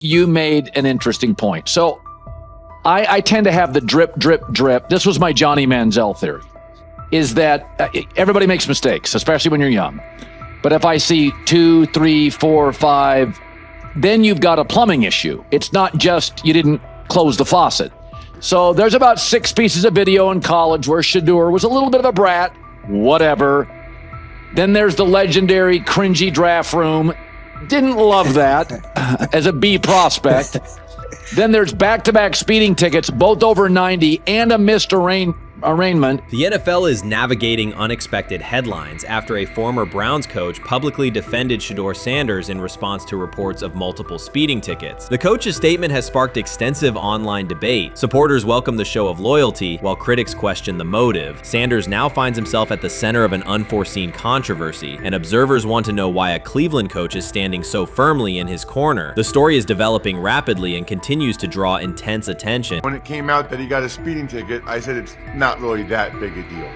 you made an interesting point. So I tend to have the drip, drip, drip. This was my Johnny Manziel theory, is that everybody makes mistakes, especially when you're young. But if I see 2, 3, 4, 5, then you've got a plumbing issue. It's not just you didn't close the faucet. So there's about 6 pieces of video in college where Shedeur was a little bit of a brat, whatever. Then there's the legendary cringy draft room. Didn't love that as a B prospect. Then there's back-to-back speeding tickets, both over 90, and a missed arraignment. The NFL is navigating unexpected headlines after a former Browns coach publicly defended Shedeur Sanders in response to reports of multiple speeding tickets. The coach's statement has sparked extensive online debate. Supporters welcome the show of loyalty, while critics question the motive. Sanders now finds himself at the center of an unforeseen controversy, and observers want to know why a Cleveland coach is standing so firmly in his corner. The story is developing rapidly and continues to draw intense attention. When it came out that he got a speeding ticket, I said it's not really that big a deal.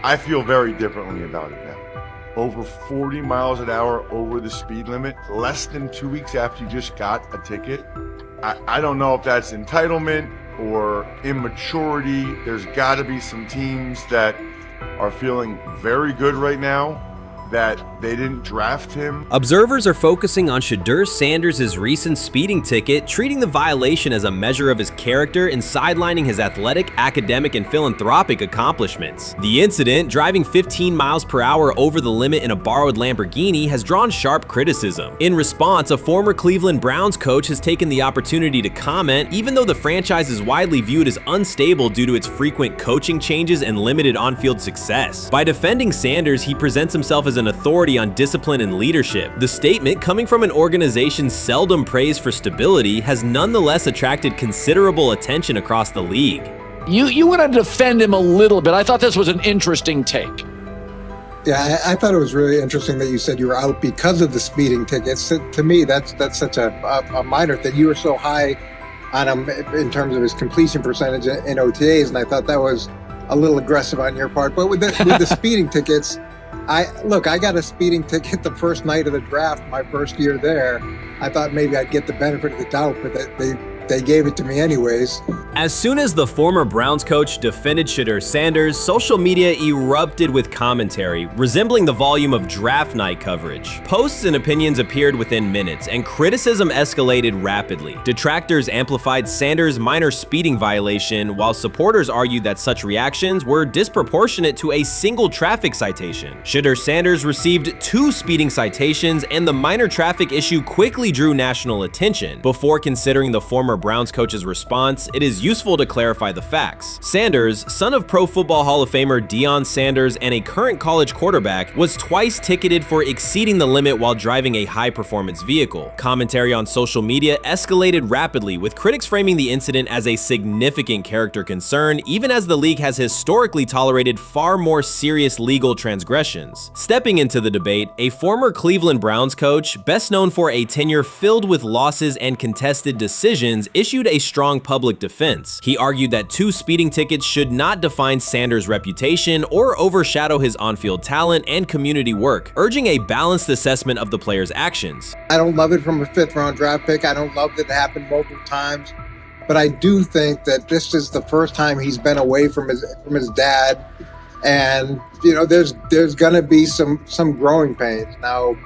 I feel very differently about it now. Over 40 miles an hour over the speed limit, less than 2 weeks after you just got a ticket. I don't know if that's entitlement or immaturity. There's got to be some teams that are feeling very good right now that they didn't draft him. Observers are focusing on Shedeur Sanders' recent speeding ticket, treating the violation as a measure of his character and sidelining his athletic, academic, and philanthropic accomplishments. The incident, driving 15 miles per hour over the limit in a borrowed Lamborghini, has drawn sharp criticism. In response, a former Cleveland Browns coach has taken the opportunity to comment, even though the franchise is widely viewed as unstable due to its frequent coaching changes and limited on-field success. By defending Sanders, he presents himself as an authority on discipline and leadership. The statement, coming from an organization seldom praised for stability, has nonetheless attracted considerable attention across the league. You want to defend him a little bit. I thought this was an interesting take. Yeah, I thought it was really interesting that you said you were out because of the speeding tickets. To me, that's such a minor thing. You were so high on him in terms of his completion percentage in OTAs, and I thought that was a little aggressive on your part. But with the speeding tickets, I got a speeding ticket the first night of the draft, my first year there. I thought maybe I'd get the benefit of the doubt, but they gave it to me anyways. As soon as the former Browns coach defended Shedeur Sanders, social media erupted with commentary, resembling the volume of draft night coverage. Posts and opinions appeared within minutes, and criticism escalated rapidly. Detractors amplified Sanders' minor speeding violation, while supporters argued that such reactions were disproportionate to a single traffic citation. Shedeur Sanders received 2 speeding citations, and the minor traffic issue quickly drew national attention. Before considering the former Browns coach's response, it is useful to clarify the facts. Sanders, son of Pro Football Hall of Famer Deion Sanders and a current college quarterback, was twice ticketed for exceeding the limit while driving a high-performance vehicle. Commentary on social media escalated rapidly, with critics framing the incident as a significant character concern, even as the league has historically tolerated far more serious legal transgressions. Stepping into the debate, a former Cleveland Browns coach, best known for a tenure filled with losses and contested decisions, issued a strong public defense. He argued that 2 speeding tickets should not define Sanders' reputation or overshadow his on-field talent and community work, urging a balanced assessment of the player's actions. I don't love it from a 5th-round draft pick. I don't love that it happened multiple times, but I do think that this is the first time he's been away from his dad, and there's gonna be some growing pains now.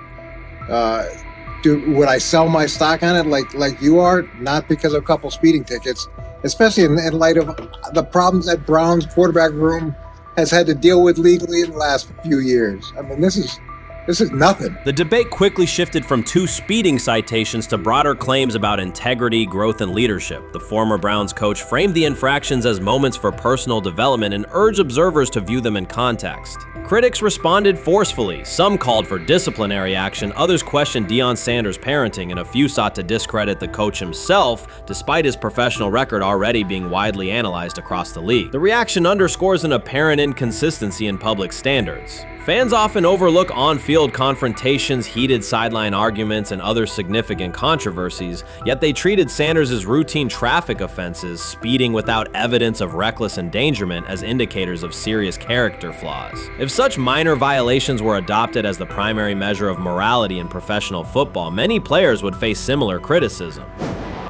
Would I sell my stock on it like you are? Not because of a couple speeding tickets, especially in light of the problems that Brown's quarterback room has had to deal with legally in the last few years. I mean, this is nothing. The debate quickly shifted from 2 speeding citations to broader claims about integrity, growth, and leadership. The former Browns coach framed the infractions as moments for personal development and urged observers to view them in context. Critics responded forcefully. Some called for disciplinary action, others questioned Deion Sanders' parenting, and a few sought to discredit the coach himself, despite his professional record already being widely analyzed across the league. The reaction underscores an apparent inconsistency in public standards. Fans often overlook on-field confrontations, heated sideline arguments, and other significant controversies, yet they treated Sanders' routine traffic offenses, speeding without evidence of reckless endangerment, as indicators of serious character flaws. If such minor violations were adopted as the primary measure of morality in professional football, many players would face similar criticism.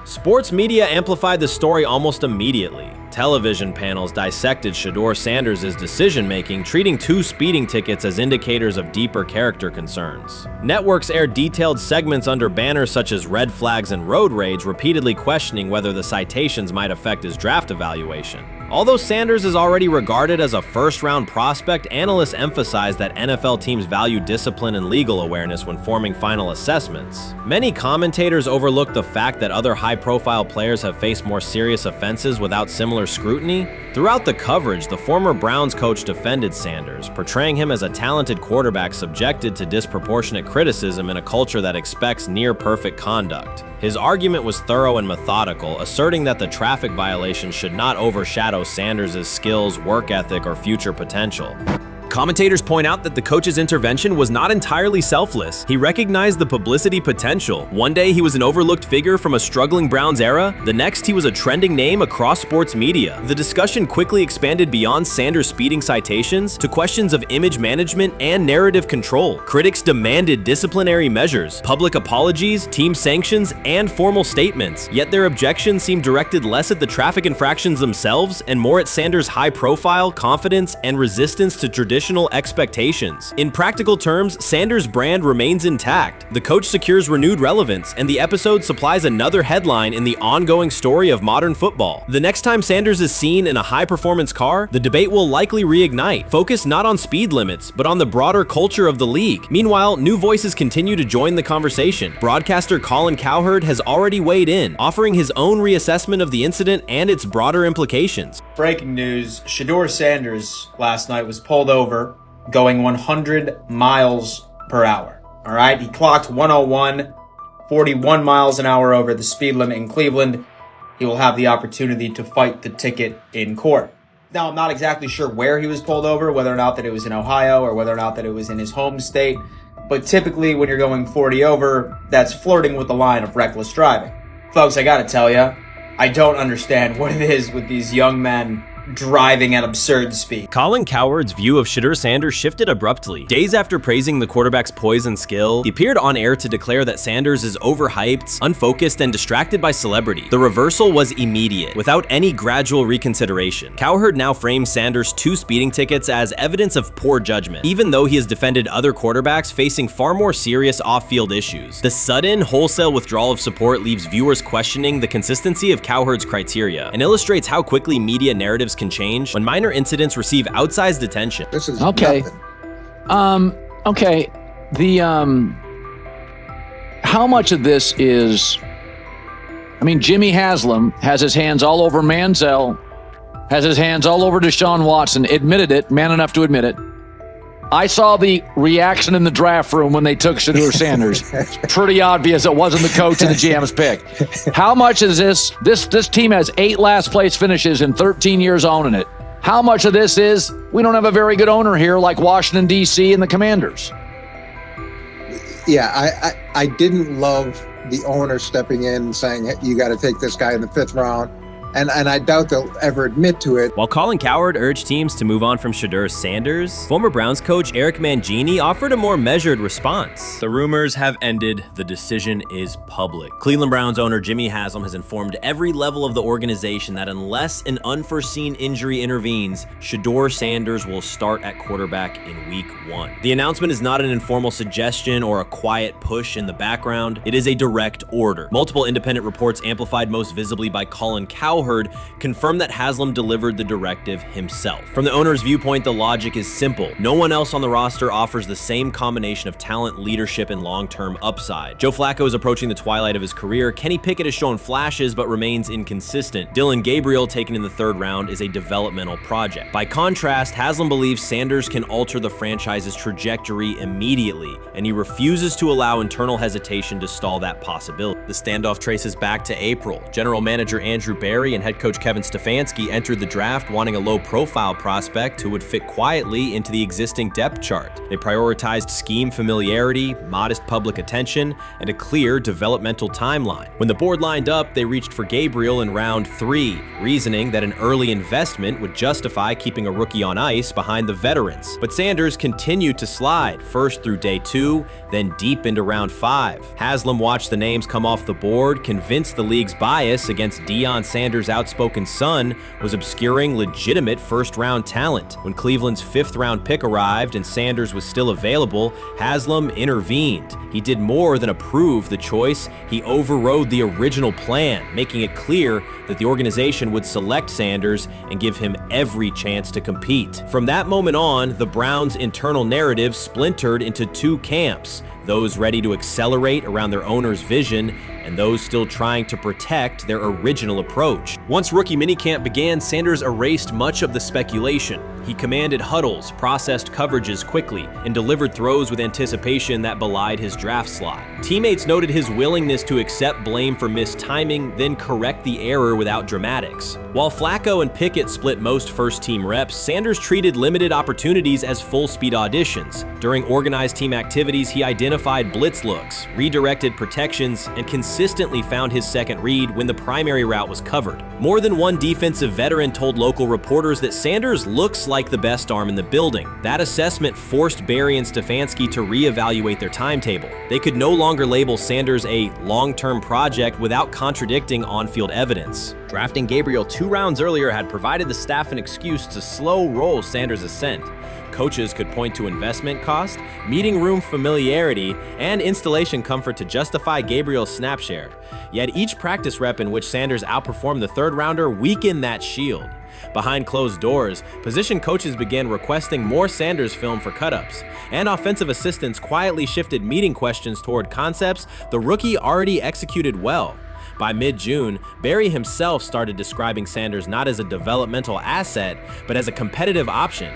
Sports media amplified the story almost immediately. Television panels dissected Shedeur Sanders' decision-making, treating 2 speeding tickets as indicators of deeper character concerns. Networks aired detailed segments under banners such as red flags and road rage, repeatedly questioning whether the citations might affect his draft evaluation. Although Sanders is already regarded as a first-round prospect, analysts emphasize that NFL teams value discipline and legal awareness when forming final assessments. Many commentators overlook the fact that other high-profile players have faced more serious offenses without similar scrutiny. Throughout the coverage, the former Browns coach defended Sanders, portraying him as a talented quarterback subjected to disproportionate criticism in a culture that expects near-perfect conduct. His argument was thorough and methodical, asserting that the traffic violation should not overshadow Sanders' skills, work ethic, or future potential. Commentators point out that the coach's intervention was not entirely selfless. He recognized the publicity potential. One day he was an overlooked figure from a struggling Browns era, the next he was a trending name across sports media. The discussion quickly expanded beyond Sanders' speeding citations to questions of image management and narrative control. Critics demanded disciplinary measures, public apologies, team sanctions, and formal statements, yet their objections seemed directed less at the traffic infractions themselves and more at Sanders' high profile, confidence, and resistance to traditional expectations. In practical terms, Sanders' brand remains intact. The coach secures renewed relevance, and the episode supplies another headline in the ongoing story of modern football. The next time Sanders is seen in a high-performance car, the debate will likely reignite, focused not on speed limits, but on the broader culture of the league. Meanwhile, new voices continue to join the conversation. Broadcaster Colin Cowherd has already weighed in, offering his own reassessment of the incident and its broader implications. Breaking news, Shedeur Sanders last night was pulled over going 100 miles per hour. All right, he clocked 101, 41 miles an hour over the speed limit in Cleveland. He will have the opportunity to fight the ticket in court. Now, I'm not exactly sure where he was pulled over, whether or not that it was in Ohio or whether or not that it was in his home state. But typically when you're going 40 over, that's flirting with the line of reckless driving. Folks, I gotta tell you, I don't understand what it is with these young men driving at absurd speed. Colin Cowherd's view of Shedeur Sanders shifted abruptly. Days after praising the quarterback's poise and skill, he appeared on air to declare that Sanders is overhyped, unfocused, and distracted by celebrity. The reversal was immediate, without any gradual reconsideration. Cowherd now frames Sanders' 2 speeding tickets as evidence of poor judgment, even though he has defended other quarterbacks facing far more serious off-field issues. The sudden, wholesale withdrawal of support leaves viewers questioning the consistency of Cowherd's criteria and illustrates how quickly media narratives can change when minor incidents receive outsized attention. This is Okay. nothing. Okay. How much of this is, Jimmy Haslam has his hands all over Manziel, has his hands all over Deshaun Watson, admitted it, man enough to admit it. I saw the reaction in the draft room when they took Shedeur Sanders. Pretty obvious it wasn't the coach and the GM's pick. How much is this team has 8 last place finishes in 13 years owning it. How much of this is we don't have a very good owner here like Washington, D.C. and the Commanders? Yeah, I didn't love the owner stepping in and saying, hey, you got to take this guy in the 5th round. And I doubt they'll ever admit to it. While Colin Cowherd urged teams to move on from Shedeur Sanders, former Browns coach Eric Mangini offered a more measured response. The rumors have ended. The decision is public. Cleveland Browns owner Jimmy Haslam has informed every level of the organization that unless an unforeseen injury intervenes, Shedeur Sanders will start at quarterback in week 1. The announcement is not an informal suggestion or a quiet push in the background. It is a direct order. Multiple independent reports, amplified most visibly by Colin Cowherd, confirmed that Haslam delivered the directive himself. From the owner's viewpoint, the logic is simple. No one else on the roster offers the same combination of talent, leadership, and long-term upside. Joe Flacco is approaching the twilight of his career. Kenny Pickett has shown flashes but remains inconsistent. Dylan Gabriel, taken in the 3rd round, is a developmental project. By contrast, Haslam believes Sanders can alter the franchise's trajectory immediately, and he refuses to allow internal hesitation to stall that possibility. The standoff traces back to April. General manager Andrew Barry and head coach Kevin Stefanski entered the draft wanting a low-profile prospect who would fit quietly into the existing depth chart. They prioritized scheme familiarity, modest public attention, and a clear developmental timeline. When the board lined up, they reached for Gabriel in round 3, reasoning that an early investment would justify keeping a rookie on ice behind the veterans. But Sanders continued to slide, first through day 2, then deep into round 5. Haslam watched the names come off the board, convinced the league's bias against Deion Sanders' outspoken son was obscuring legitimate first-round talent. When Cleveland's 5th-round pick arrived and Sanders was still available, Haslam intervened. He did more than approve the choice, he overrode the original plan, making it clear that the organization would select Sanders and give him every chance to compete. From that moment on, the Browns' internal narrative splintered into 2 camps, those ready to accelerate around their owner's vision and those still trying to protect their original approach. Once rookie minicamp began, Sanders erased much of the speculation. He commanded huddles, processed coverages quickly, and delivered throws with anticipation that belied his draft slot. Teammates noted his willingness to accept blame for missed timing, then correct the error without dramatics. While Flacco and Pickett split most first-team reps, Sanders treated limited opportunities as full-speed auditions. During organized team activities, he identified blitz looks, redirected protections, and consistently found his second read when the primary route was covered. More than one defensive veteran told local reporters that Sanders looks like the best arm in the building. That assessment forced Barry and Stefanski to reevaluate their timetable. They could no longer label Sanders a long-term project without contradicting on-field evidence. Drafting Gabriel 2 rounds earlier had provided the staff an excuse to slow roll Sanders' ascent. Coaches could point to investment cost, meeting room familiarity, and installation comfort to justify Gabriel's snap share. Yet each practice rep in which Sanders outperformed the 3rd rounder weakened that shield. Behind closed doors, position coaches began requesting more Sanders film for cut-ups, and offensive assistants quietly shifted meeting questions toward concepts the rookie already executed well. By mid-June, Barry himself started describing Sanders not as a developmental asset, but as a competitive option.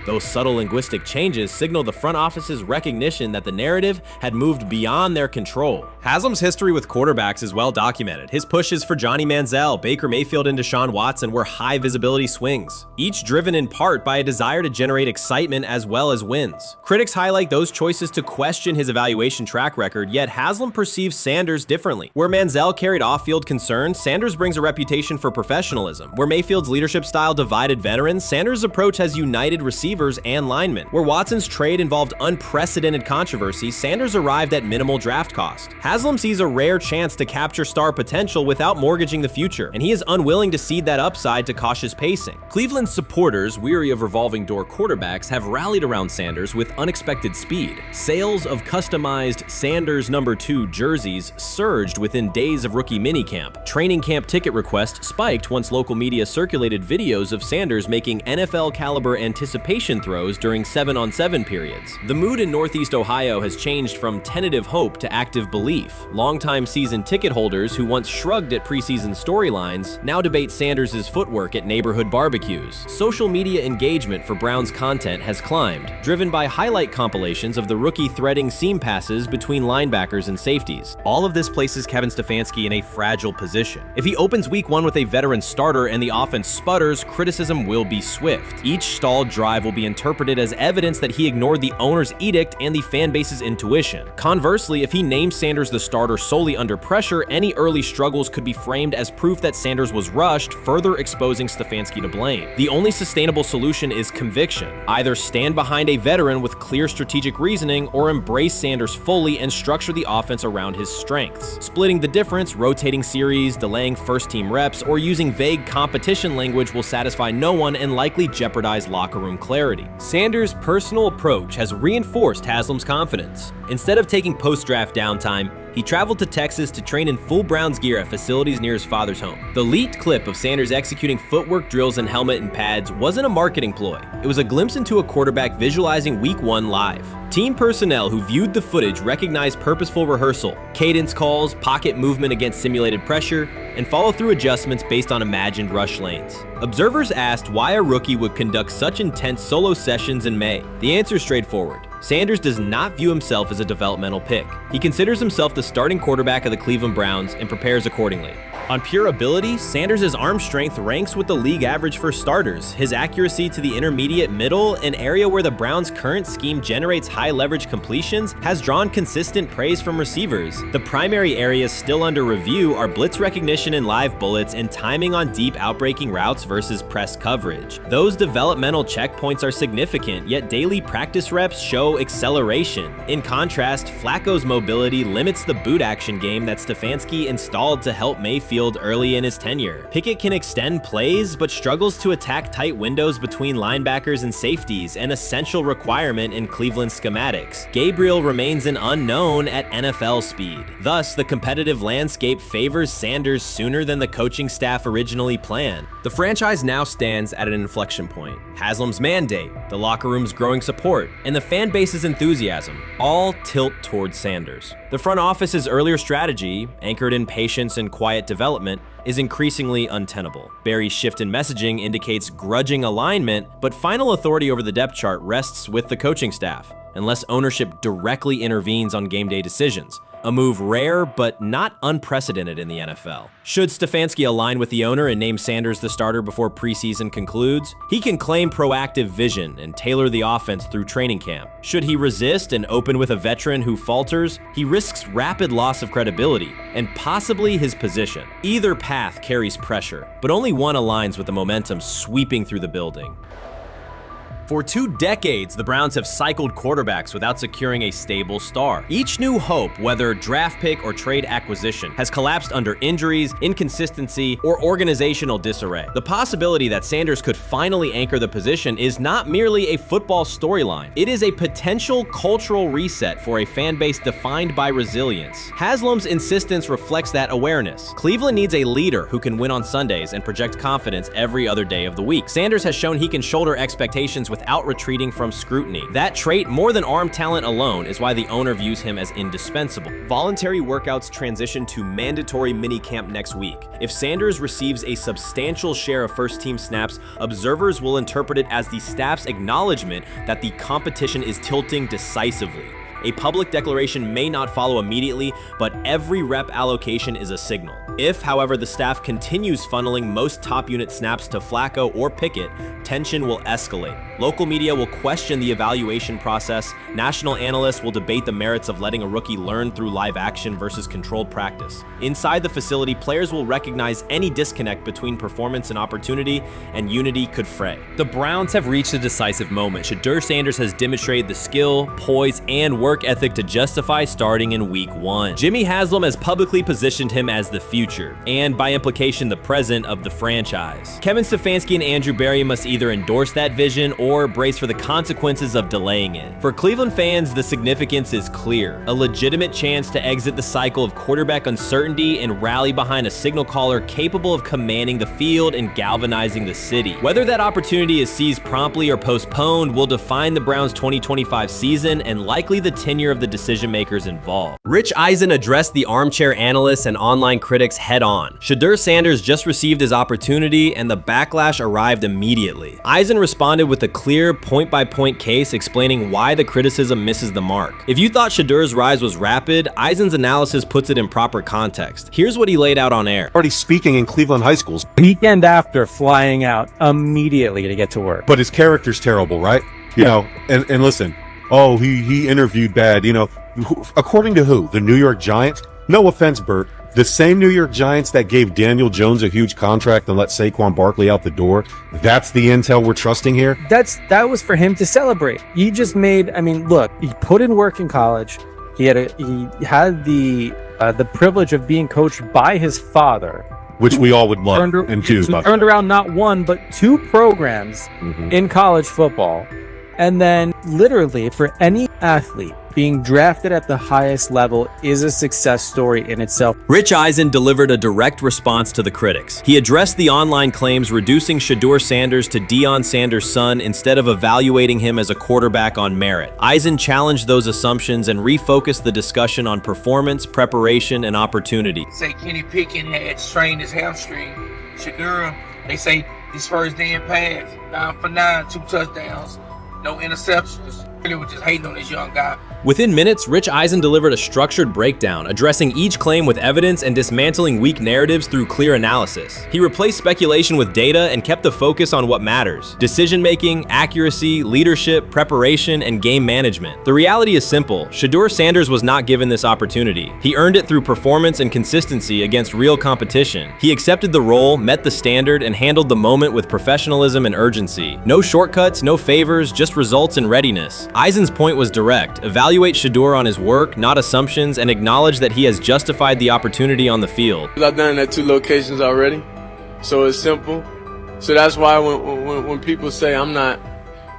Those subtle linguistic changes signal the front office's recognition that the narrative had moved beyond their control. Haslam's history with quarterbacks is well documented. His pushes for Johnny Manziel, Baker Mayfield, and Deshaun Watson were high-visibility swings, each driven in part by a desire to generate excitement as well as wins. Critics highlight those choices to question his evaluation track record, yet Haslam perceives Sanders differently. Where Manziel carried off-field concerns, Sanders brings a reputation for professionalism. Where Mayfield's leadership style divided veterans, Sanders' approach has united receivers and linemen. Where Watson's trade involved unprecedented controversy, Sanders arrived at minimal draft cost. Haslam sees a rare chance to capture star potential without mortgaging the future, and he is unwilling to cede that upside to cautious pacing. Cleveland's supporters, weary of revolving door quarterbacks, have rallied around Sanders with unexpected speed. Sales of customized Sanders number 2 jerseys surged within days of rookie minicamp. Training camp ticket requests spiked once local media circulated videos of Sanders making NFL-caliber anticipation throws during 7-on-7 periods. The mood in Northeast Ohio has changed from tentative hope to active belief. Longtime season ticket holders who once shrugged at preseason storylines now debate Sanders' footwork at neighborhood barbecues. Social media engagement for Browns content has climbed, driven by highlight compilations of the rookie threading seam passes between linebackers and safeties. All of this places Kevin Stefanski in a fragile position. If he opens week 1 with a veteran starter and the offense sputters, criticism will be swift. Each stalled drive will be interpreted as evidence that he ignored the owner's edict and the fan base's intuition. Conversely, if he names Sanders the starter solely under pressure, any early struggles could be framed as proof that Sanders was rushed, further exposing Stefanski to blame. The only sustainable solution is conviction. Either stand behind a veteran with clear strategic reasoning or embrace Sanders fully and structure the offense around his strengths. Splitting the difference, rotating series, delaying first-team reps, or using vague competition language will satisfy no one and likely jeopardize locker room clarity. Sanders' personal approach has reinforced Haslam's confidence. Instead of taking post-draft downtime, he traveled to Texas to train in full Browns gear at facilities near his father's home. The leaked clip of Sanders executing footwork drills in helmet and pads wasn't a marketing ploy. It was a glimpse into a quarterback visualizing Week 1 live. Team personnel who viewed the footage recognized purposeful rehearsal, cadence calls, pocket movement against simulated pressure, and follow-through adjustments based on imagined rush lanes. Observers asked why a rookie would conduct such intense solo sessions in May. The answer is straightforward. Sanders does not view himself as a developmental pick. He considers himself the starting quarterback of the Cleveland Browns and prepares accordingly. On pure ability, Sanders' arm strength ranks with the league average for starters. His accuracy to the intermediate middle, an area where the Browns' current scheme generates high leverage completions, has drawn consistent praise from receivers. The primary areas still under review are blitz recognition and live bullets and timing on deep outbreaking routes versus press coverage. Those developmental checkpoints are significant, yet daily practice reps show acceleration. In contrast, Flacco's mobility limits the boot action game that Stefanski installed to help Mayfield early in his tenure. Pickett can extend plays, but struggles to attack tight windows between linebackers and safeties, an essential requirement in Cleveland schematics. Gabriel remains an unknown at NFL speed. Thus, the competitive landscape favors Sanders sooner than the coaching staff originally planned. The franchise now stands at an inflection point. Haslam's mandate, the locker room's growing support, and the fan base's enthusiasm all tilt towards Sanders. The front office's earlier strategy, anchored in patience and quiet development, is increasingly untenable. Barry's shift in messaging indicates grudging alignment, but final authority over the depth chart rests with the coaching staff, unless ownership directly intervenes on game day decisions. A move rare but not unprecedented in the NFL. Should Stefanski align with the owner and name Sanders the starter before preseason concludes, he can claim proactive vision and tailor the offense through training camp. Should he resist and open with a veteran who falters, he risks rapid loss of credibility and possibly his position. Either path carries pressure, but only one aligns with the momentum sweeping through the building. For 2 decades, the Browns have cycled quarterbacks without securing a stable star. Each new hope, whether draft pick or trade acquisition, has collapsed under injuries, inconsistency, or organizational disarray. The possibility that Sanders could finally anchor the position is not merely a football storyline. It is a potential cultural reset for a fan base defined by resilience. Haslam's insistence reflects that awareness. Cleveland needs a leader who can win on Sundays and project confidence every other day of the week. Sanders has shown he can shoulder expectations without retreating from scrutiny. That trait, more than arm talent alone, is why the owner views him as indispensable. Voluntary workouts transition to mandatory minicamp next week. If Sanders receives a substantial share of first-team snaps, observers will interpret it as the staff's acknowledgement that the competition is tilting decisively. A public declaration may not follow immediately, but every rep allocation is a signal. If, however, the staff continues funneling most top unit snaps to Flacco or Pickett, tension will escalate. Local media will question the evaluation process. National analysts will debate the merits of letting a rookie learn through live action versus controlled practice. Inside the facility, players will recognize any disconnect between performance and opportunity, and unity could fray. The Browns have reached a decisive moment. Shedeur Sanders has demonstrated the skill, poise, and work ethic to justify starting in week 1. Jimmy Haslam has publicly positioned him as the future, and by implication the present of the franchise. Kevin Stefanski and Andrew Barry must either endorse that vision or brace for the consequences of delaying it. For Cleveland fans, the significance is clear. A legitimate chance to exit the cycle of quarterback uncertainty and rally behind a signal caller capable of commanding the field and galvanizing the city. Whether that opportunity is seized promptly or postponed will define the Browns' 2025 season and likely the tenure of the decision makers involved. Rich Eisen addressed the armchair analysts and online critics head on. Shedeur Sanders just received his opportunity and the backlash arrived immediately. Eisen responded with a clear point-by-point case explaining why the criticism misses the mark. If you thought Shedeur's rise was rapid, Eisen's analysis puts it in proper context. Here's what he laid out on air. Already speaking in Cleveland high schools. Weekend after, flying out immediately to get to work. But his character's terrible, right? You know, and listen, oh, he interviewed bad, you know. According to who? The New York Giants? No offense, Bert. The same New York Giants that gave Daniel Jones a huge contract and let Saquon Barkley out the door. That's the intel we're trusting here. That was for him to celebrate. He just made, I mean, look, he put in work in college. He had the privilege of being coached by his father, which we all would love and choose. Turned around not one but 2 programs in college football. And then literally for any athlete, being drafted at the highest level is a success story in itself. Rich Eisen delivered a direct response to the critics. He addressed the online claims reducing Shedeur Sanders to Deion Sanders' son instead of evaluating him as a quarterback on merit. Eisen challenged those assumptions and refocused the discussion on performance, preparation, and opportunity. Say Kenny Pickett had strained his hamstring. Shedeur, they say his first damn pass, 9 for 9, 2 touchdowns, no interceptions. really was just hating on this young guy. Within minutes, Rich Eisen delivered a structured breakdown, addressing each claim with evidence and dismantling weak narratives through clear analysis. He replaced speculation with data and kept the focus on what matters: decision-making, accuracy, leadership, preparation, and game management. The reality is simple. Shedeur Sanders was not given this opportunity. He earned it through performance and consistency against real competition. He accepted the role, met the standard, and handled the moment with professionalism and urgency. No shortcuts, no favors, just results and readiness. Eisen's point was direct: evaluate Shedeur on his work, not assumptions, and acknowledge that he has justified the opportunity on the field. I've done it at 2 locations already, so it's simple. So that's why when people say I'm not,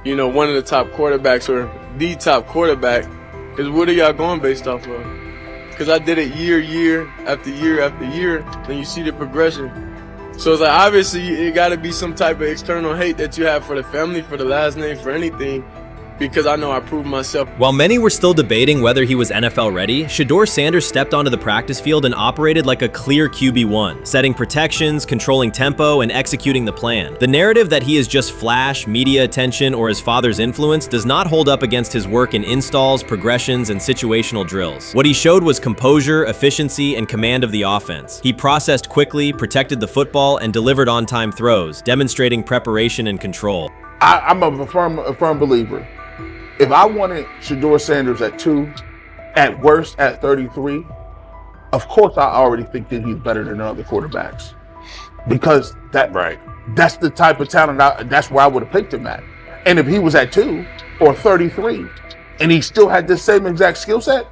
one of the top quarterbacks or the top quarterback, is what are y'all going based off of? Because I did it year after year after year, and you see the progression. So it's like, obviously, it got to be some type of external hate that you have for the family, for the last name, for anything, because I know I proved myself. While many were still debating whether he was NFL ready, Shedeur Sanders stepped onto the practice field and operated like a clear QB1, setting protections, controlling tempo, and executing the plan. The narrative that he is just flash, media attention, or his father's influence does not hold up against his work in installs, progressions, and situational drills. What he showed was composure, efficiency, and command of the offense. He processed quickly, protected the football, and delivered on-time throws, demonstrating preparation and control. I'm a firm believer. If I wanted Shedeur Sanders at 2, at worst at 33, of course I already think that he's better than other quarterbacks, because that's the type of talent. That's where I would have picked him at. And if he was at 2 or 33, and he still had the same exact skill set,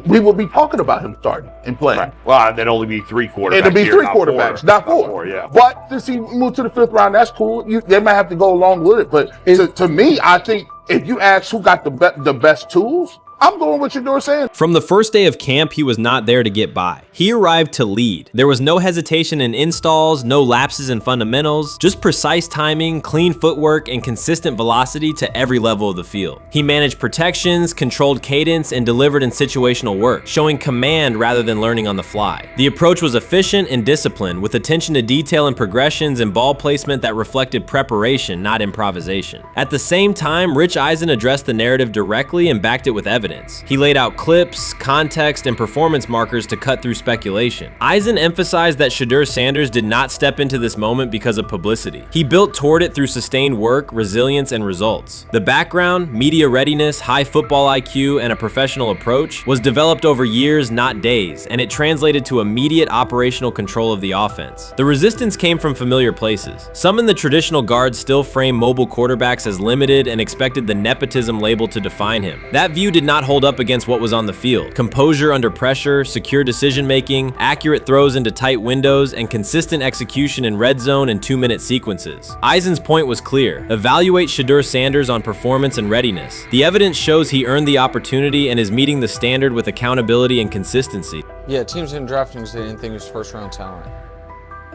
we would be talking about him starting and playing. Right. Well, there'd only be 3 quarterbacks. It'd be 3 quarterbacks, not 4. Not 4, yeah. But since he moved to the 5th round, that's cool. They might have to go along with it. But to me, I think if you ask who got the best tools, I'm going with Shedeur Sanders. From the first day of camp, he was not there to get by. He arrived to lead. There was no hesitation in installs, no lapses in fundamentals, just precise timing, clean footwork, and consistent velocity to every level of the field. He managed protections, controlled cadence, and delivered in situational work, showing command rather than learning on the fly. The approach was efficient and disciplined, with attention to detail and progressions and ball placement that reflected preparation, not improvisation. At the same time, Rich Eisen addressed the narrative directly and backed it with evidence. He laid out clips, context, and performance markers to cut through speculation. Eisen emphasized that Shedeur Sanders did not step into this moment because of publicity. He built toward it through sustained work, resilience, and results. The background, media readiness, high football IQ, and a professional approach was developed over years, not days, and it translated to immediate operational control of the offense. The resistance came from familiar places. Some in the traditional guard still framed mobile quarterbacks as limited and expected the nepotism label to define him. That view did not hold up against what was on the field: composure under pressure, secure decision-making, accurate throws into tight windows, and consistent execution in red zone and 2-minute sequences. Eisen's point was clear: evaluate Shedeur Sanders on performance and readiness. The evidence shows he earned the opportunity and is meeting the standard with accountability and consistency. Yeah, teams didn't draft him because they didn't think he was first-round talent.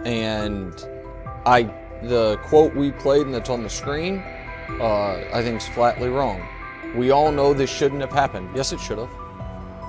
And the quote we played and that's on the screen, I think is flatly wrong. We all know this shouldn't have happened. Yes, it should have.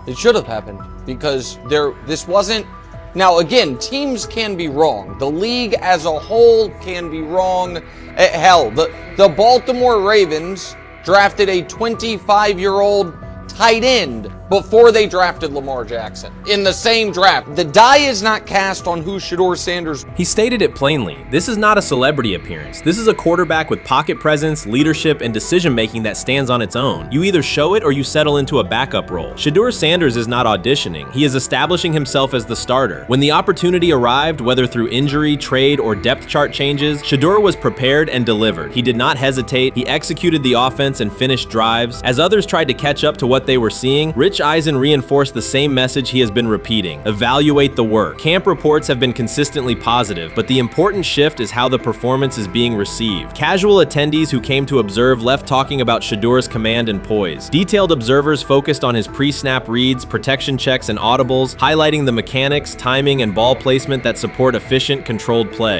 It should have happened because this wasn't. Now, again, teams can be wrong. The league as a whole can be wrong. Hell, the Baltimore Ravens drafted a 25-year-old tight end before they drafted Lamar Jackson in the same draft. The die is not cast on who Shedeur Sanders. He stated it plainly: this is not a celebrity appearance. This is a quarterback with pocket presence, leadership, and decision-making that stands on its own. You either show it or you settle into a backup role. Shedeur Sanders is not auditioning. He is establishing himself as the starter. When the opportunity arrived, whether through injury, trade, or depth chart changes, Shedeur was prepared and delivered. He did not hesitate. He executed the offense and finished drives. As others tried to catch up to what they were seeing, Rich Eisen reinforced the same message he has been repeating: evaluate the work. Camp reports have been consistently positive, but the important shift is how the performance is being received. Casual attendees who came to observe left talking about Shedeur's command and poise. Detailed observers focused on his pre-snap reads, protection checks, and audibles, highlighting the mechanics, timing, and ball placement that support efficient, controlled play.